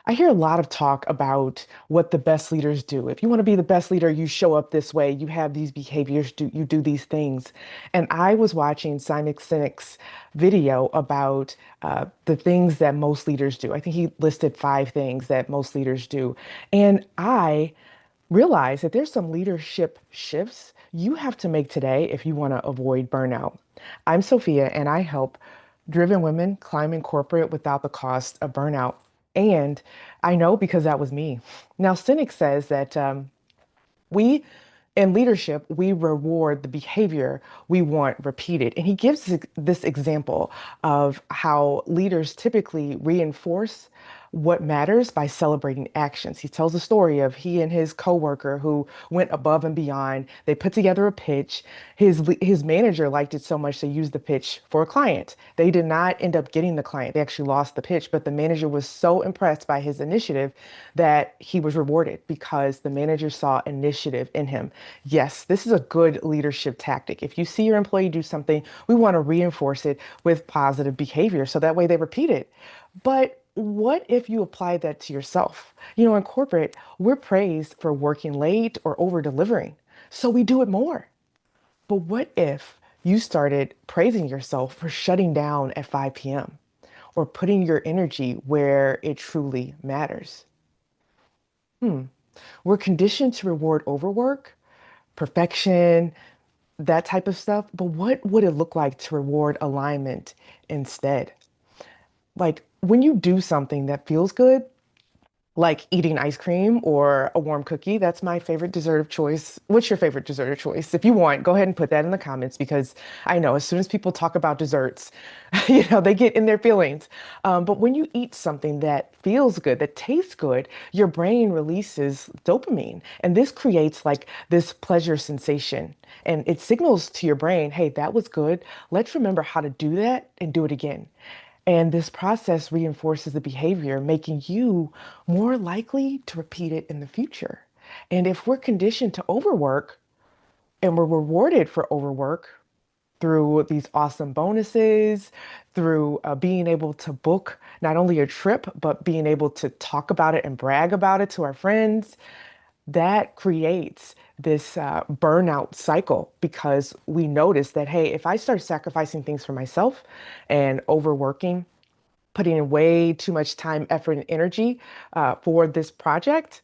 I hear a lot of talk about what the best leaders do. If you want to be the best leader, you show up this way, you have these behaviors, you do these things. And I was watching Simon Sinek's video about the things that most leaders do. I think he listed 5 things that most leaders do. And I realized that there's some leadership shifts you have to make today if you want to avoid burnout. I'm Sophia, and I help driven women climb in corporate without the cost of burnout. And I know because that was me. Now, Cynic says that we in leadership, we reward the behavior we want repeated. And he gives this example of how leaders typically reinforce what matters by celebrating actions. He tells a story of he and his coworker who went above and beyond. They put together a pitch. His manager liked it so much they used the pitch for a client. They did not end up getting the client. They actually lost the pitch, but the manager was so impressed by his initiative that he was rewarded because the manager saw initiative in him. Yes, this is a good leadership tactic. If you see your employee do something, we want to reinforce it with positive behavior so that way they repeat it. But what if you apply that to yourself? In corporate, we're praised for working late or over delivering, so we do it more. But what if you started praising yourself for shutting down at 5 p.m. or putting your energy where it truly matters? We're conditioned to reward overwork, perfection, that type of stuff. But what would it look like to reward alignment instead? Like when you do something that feels good, like eating ice cream or a warm cookie. That's my favorite dessert of choice. What's your favorite dessert of choice? If you want, go ahead and put that in the comments because I know as soon as people talk about desserts, they get in their feelings. But when you eat something that feels good, that tastes good, your brain releases dopamine. And this creates like this pleasure sensation. And it signals to your brain, hey, that was good. Let's remember how to do that and do it again. And this process reinforces the behavior, making you more likely to repeat it in the future. And if we're conditioned to overwork and we're rewarded for overwork through these awesome bonuses, through being able to book not only a trip, but being able to talk about it and brag about it to our friends, that creates this burnout cycle because we notice that, hey, if I start sacrificing things for myself and overworking, putting in way too much time, effort, and energy for this project,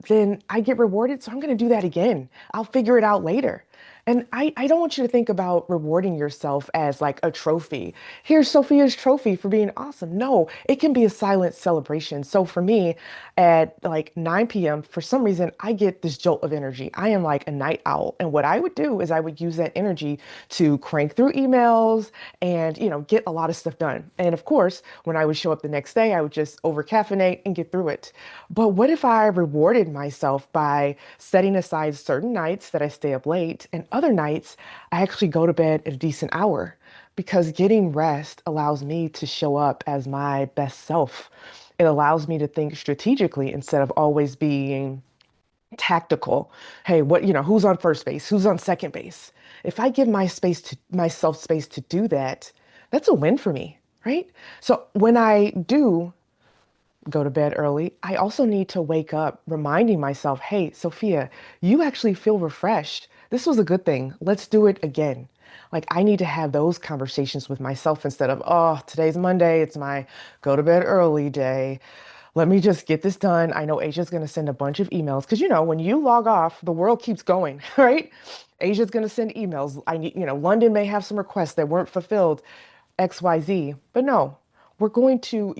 then I get rewarded. So I'm going to do that again. I'll figure it out later. And I don't want you to think about rewarding yourself as like a trophy. Here's Sophia's trophy for being awesome. No, it can be a silent celebration. So for me, at like 9 p.m., for some reason, I get this jolt of energy. I am like a night owl. And what I would do is I would use that energy to crank through emails and, get a lot of stuff done. And of course, when I would show up the next day, I would just over caffeinate and get through it. But what if I rewarded myself by setting aside certain nights that I stay up late and other nights I actually go to bed at a decent hour? Because getting rest allows me to show up as my best self. It allows me to think strategically instead of always being tactical. Hey, who's on first base? Who's on second base? If I give myself space to do that, that's a win for me, right? So when I do go to bed early, I also need to wake up reminding myself, hey, Sophia, you actually feel refreshed. This was a good thing. Let's do it again. Like I need to have those conversations with myself instead of, oh, today's Monday. It's my go to bed early day. Let me just get this done. I know Asia's going to send a bunch of emails because, when you log off, the world keeps going, right? Asia's going to send emails. London may have some requests that weren't fulfilled, XYZ. But no, we're going to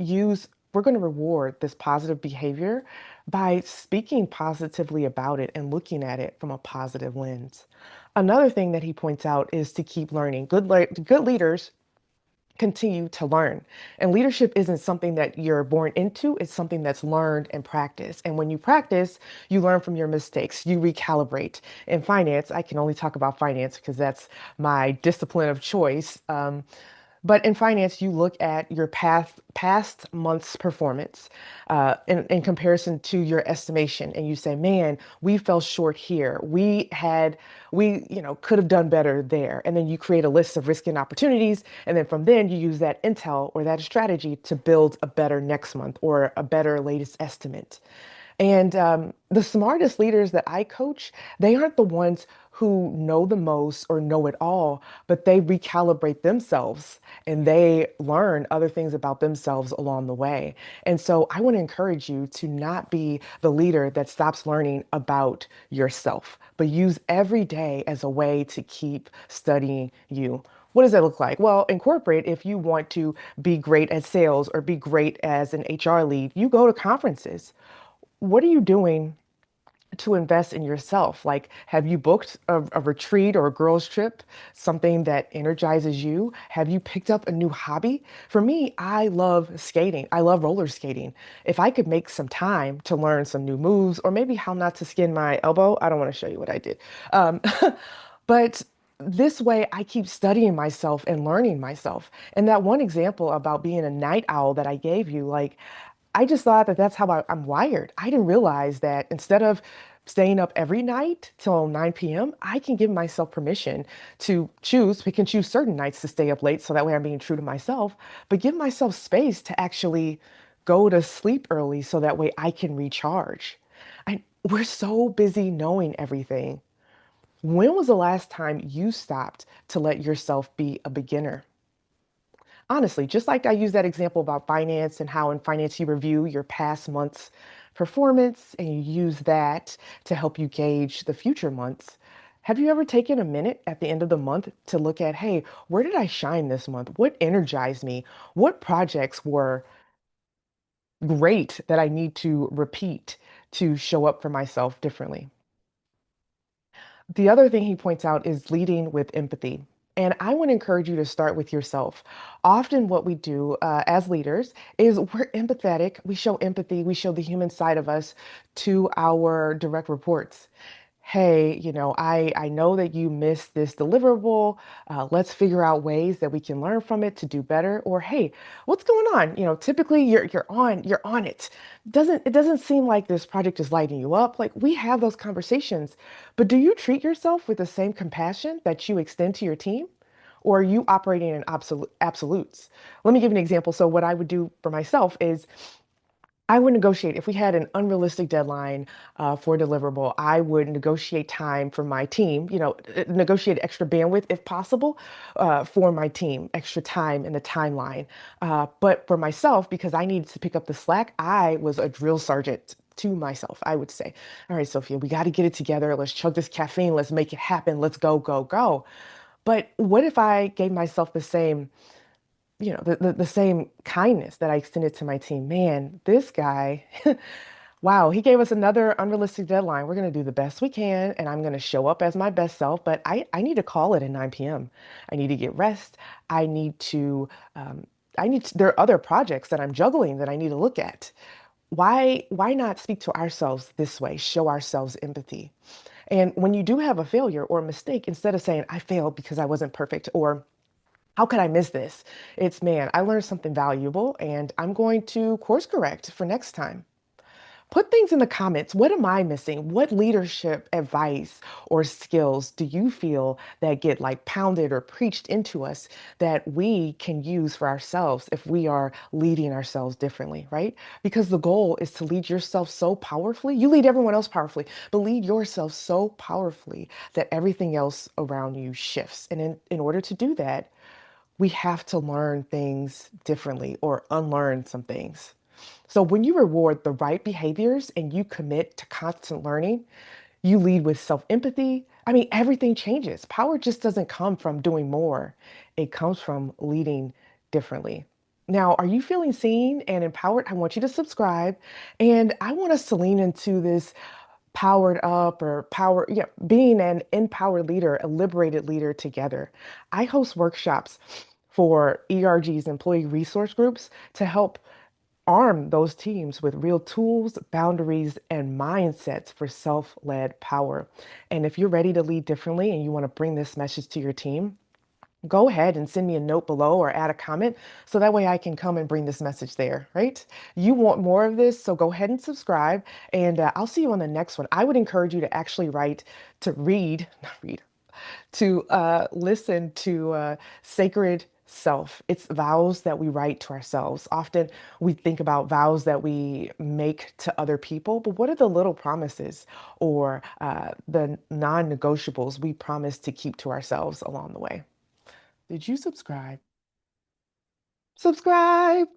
we're going to reward this positive behavior by speaking positively about it and looking at it from a positive lens. Another thing that he points out is to keep learning. Good leaders continue to learn. And leadership isn't something that you're born into, it's something that's learned and practiced. And when you practice, you learn from your mistakes, you recalibrate. In finance, I can only talk about finance because that's my discipline of choice. But in finance, you look at your past month's performance in comparison to your estimation, and you say, "Man, we fell short here. We could have done better there." And then you create a list of risk and opportunities, and then from then you use that intel or that strategy to build a better next month or a better latest estimate. And the smartest leaders that I coach, they aren't the ones who know the most or know it all, but they recalibrate themselves and they learn other things about themselves along the way. And so I want to encourage you to not be the leader that stops learning about yourself, but use every day as a way to keep studying you. What does that look like? Well, in corporate, if you want to be great at sales or be great as an HR lead, you go to conferences. What are you doing to invest in yourself? Like, have you booked a retreat or a girls' trip, something that energizes you? Have you picked up a new hobby? For me, I love skating. I love roller skating. If I could make some time to learn some new moves or maybe how not to skin my elbow, I don't want to show you what I did. Um, but this way, I keep studying myself and learning myself. And that one example about being a night owl that I gave you, like, I just thought that that's how I'm wired. I didn't realize that instead of staying up every night till 9 p.m., I can give myself permission to pick and choose certain nights to stay up late so that way I'm being true to myself, but give myself space to actually go to sleep early so that way I can recharge. We're so busy knowing everything. When was the last time you stopped to let yourself be a beginner? Honestly, just like I use that example about finance and how in finance you review your past month's performance and you use that to help you gauge the future months. Have you ever taken a minute at the end of the month to look at, hey, where did I shine this month? What energized me? What projects were great that I need to repeat to show up for myself differently? The other thing he points out is leading with empathy. And I want to encourage you to start with yourself. Often, what we do as leaders is we're empathetic. We show empathy. We show the human side of us to our direct reports. Hey, I know that you missed this deliverable. Let's figure out ways that we can learn from it to do better. Or hey, what's going on? Typically you're on it. It doesn't seem like this project is lighting you up. Like we have those conversations, but do you treat yourself with the same compassion that you extend to your team? Or are you operating in absolutes? Let me give you an example. So what I would do for myself is I would negotiate if we had an unrealistic deadline for a deliverable. I would negotiate time for my team. Negotiate extra bandwidth if possible for my team, extra time in the timeline. But for myself, because I needed to pick up the slack, I was a drill sergeant to myself. I would say, "All right, Sophia, we got to get it together. Let's chug this caffeine. Let's make it happen. Let's go, go, go." But what if I gave myself the same kindness that I extended to my team? Man, this guy, wow, he gave us another unrealistic deadline. We're going to do the best we can, and I'm going to show up as my best self, but I need to call it at 9 p.m. I need to get rest. I need to, um, there are other projects that I'm juggling that I need to look at. Why not speak to ourselves this way? Show ourselves empathy. And when you do have a failure or a mistake, instead of saying, I failed because I wasn't perfect, or how could I miss this? It's, man, I learned something valuable and I'm going to course correct for next time. Put things in the comments. What am I missing? What leadership advice or skills do you feel that get like pounded or preached into us that we can use for ourselves if we are leading ourselves differently, right? Because the goal is to lead yourself so powerfully. You lead everyone else powerfully, but lead yourself so powerfully that everything else around you shifts. And in order to do that, we have to learn things differently or unlearn some things. So when you reward the right behaviors and you commit to constant learning, you lead with self-empathy. I mean, everything changes. Power just doesn't come from doing more. It comes from leading differently. Now, are you feeling seen and empowered? I want you to subscribe. And I want us to lean into this powered up or being an empowered leader, a liberated leader together. I host workshops for ERGs, employee resource groups, to help arm those teams with real tools, boundaries, and mindsets for self-led power. And if you're ready to lead differently and you want to bring this message to your team, go ahead and send me a note below or add a comment so that way I can come and bring this message there, right? You want more of this, so go ahead and subscribe, and I'll see you on the next one. I would encourage you to actually read, not read, to listen to sacred self. It's vows that we write to ourselves. Often we think about vows that we make to other people, but what are the little promises or the non negotiables we promise to keep to ourselves along the way? Did you subscribe? Subscribe!